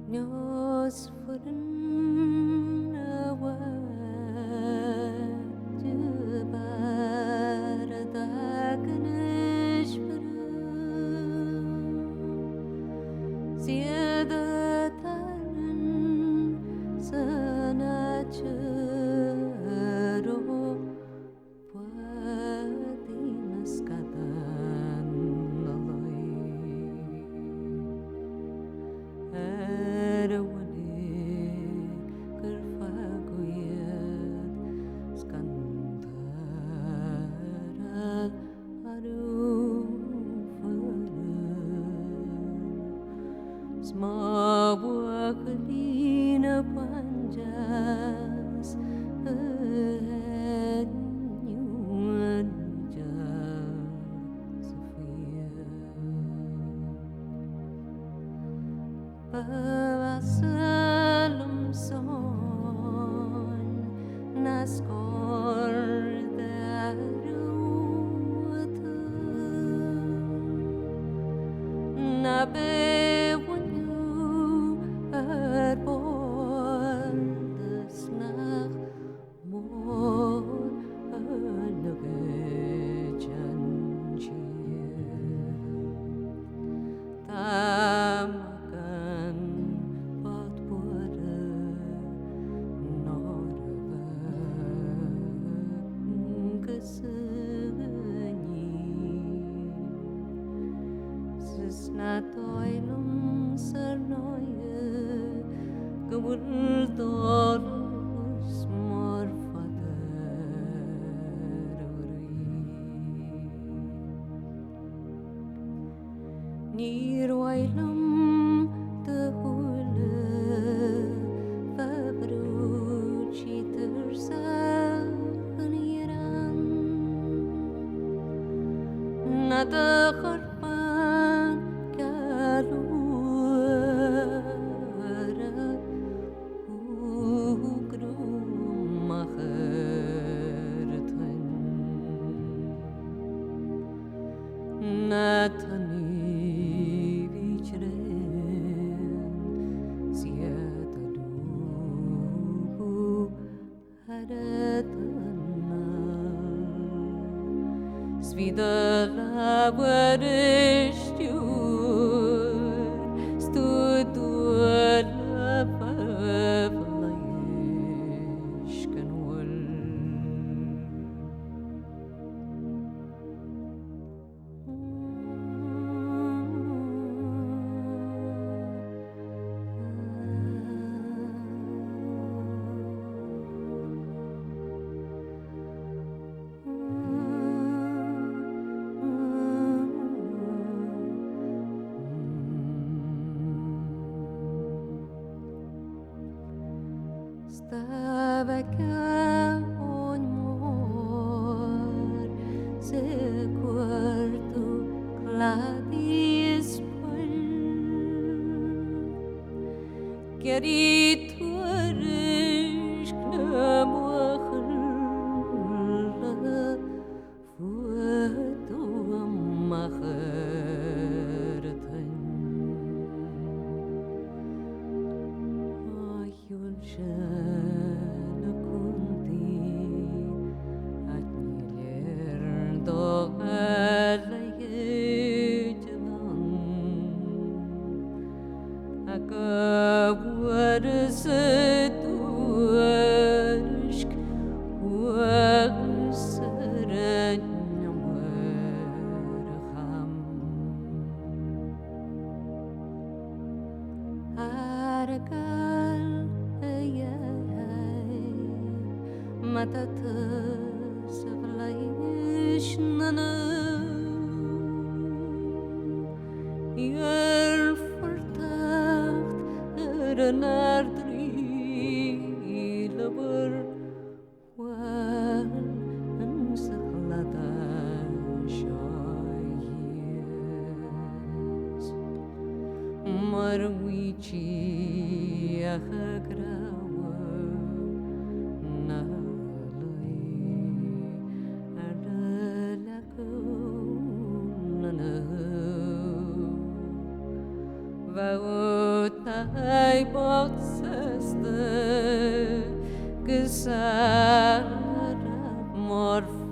Nos Smabuakalina panjas ahead nyuan Sophia Pawasalum son naskor daruta nabe na toilum sarnoye kabul tolos morfaderuri nirwailam tehule fabruci tersal keniran nada Natani vichren sieta dubu hadatana Svidala guarishtur studur pavlayishkan wal Stava cá onmor se quarto cladis pol Gerrit warish knamokhla fuatu makhartan ayul Setuashk wagsaran warham Arakal ayay matata savlaysh nana Yer vertacht naar drie leber wan en marwici a grawa na lui adalaku na vautai botseste gesara morf